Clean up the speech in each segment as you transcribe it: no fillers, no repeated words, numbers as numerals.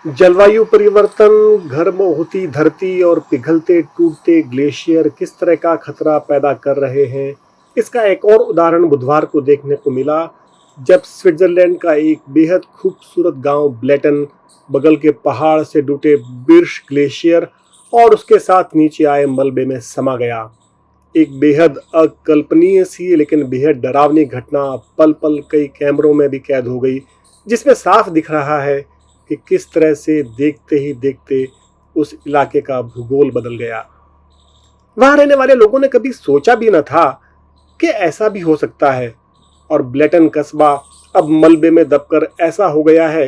जलवायु परिवर्तन, गर्म होती धरती और पिघलते टूटते ग्लेशियर किस तरह का खतरा पैदा कर रहे हैं, इसका एक और उदाहरण बुधवार को देखने को मिला, जब स्विट्जरलैंड का एक बेहद खूबसूरत गांव ब्लेटन बगल के पहाड़ से टूटे बिर्श ग्लेशियर और उसके साथ नीचे आए मलबे में समा गया। एक बेहद अकल्पनीय सी लेकिन बेहद डरावनी घटना पल पल कई कैमरों में भी कैद हो गई, जिसमें साफ दिख रहा है कि किस तरह से देखते ही देखते उस इलाके का भूगोल बदल गया। वहां रहने वाले लोगों ने कभी सोचा भी न था कि ऐसा भी हो सकता है, और ब्लेटन कस्बा अब मलबे में दबकर ऐसा हो गया है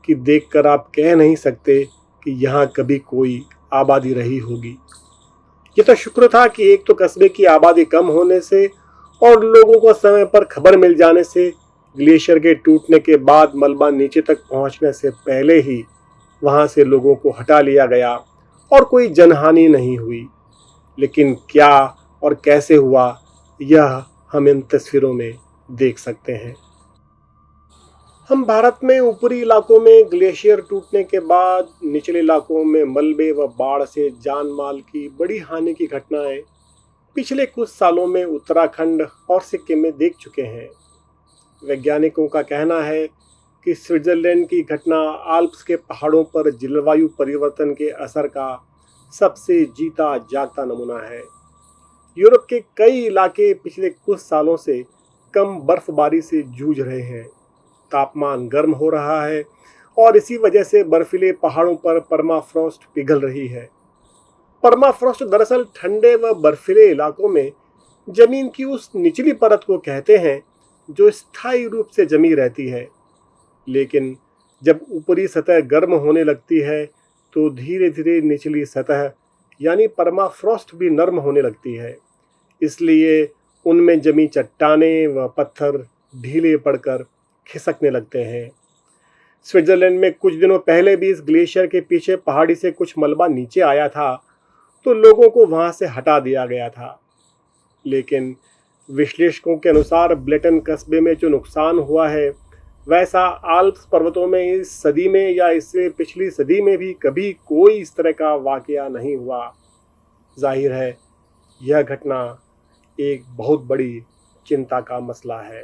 कि देखकर आप कह नहीं सकते कि यहाँ कभी कोई आबादी रही होगी। ये तो शुक्र था कि एक तो कस्बे की आबादी कम होने से और लोगों को समय पर खबर मिल जाने से ग्लेशियर के टूटने के बाद मलबा नीचे तक पहुंचने से पहले ही वहां से लोगों को हटा लिया गया और कोई जनहानि नहीं हुई। लेकिन क्या और कैसे हुआ, यह हम इन तस्वीरों में देख सकते हैं। हम भारत में ऊपरी इलाकों में ग्लेशियर टूटने के बाद निचले इलाकों में मलबे व बाढ़ से जान माल की बड़ी हानि की घटनाएं पिछले कुछ सालों में उत्तराखंड और सिक्किम में देख चुके हैं। वैज्ञानिकों का कहना है कि स्विट्जरलैंड की घटना आल्प्स के पहाड़ों पर जलवायु परिवर्तन के असर का सबसे जीता जागता नमूना है। यूरोप के कई इलाके पिछले कुछ सालों से कम बर्फबारी से जूझ रहे हैं। तापमान गर्म हो रहा है और इसी वजह से बर्फीले पहाड़ों पर परमाफ्रॉस्ट पिघल रही है। परमाफ्रॉस्ट दरअसल ठंडे व बर्फीले इलाकों में जमीन की उस निचली परत को कहते हैं जो स्थायी रूप से जमी रहती है। लेकिन जब ऊपरी सतह गर्म होने लगती है तो धीरे धीरे निचली सतह यानी परमाफ्रॉस्ट भी नरम होने लगती है। इसलिए उनमें जमी चट्टानें व पत्थर ढीले पड़कर खिसकने लगते हैं। स्विट्जरलैंड में कुछ दिनों पहले भी इस ग्लेशियर के पीछे पहाड़ी से कुछ मलबा नीचे आया था, तो लोगों को वहां से हटा दिया गया था। लेकिन विश्लेषकों के अनुसार ब्लेटन कस्बे में जो नुकसान हुआ है, वैसा आल्प्स पर्वतों में इस सदी में या इससे पिछली सदी में भी कभी कोई इस तरह का वाकया नहीं हुआ। जाहिर है यह घटना एक बहुत बड़ी चिंता का मसला है।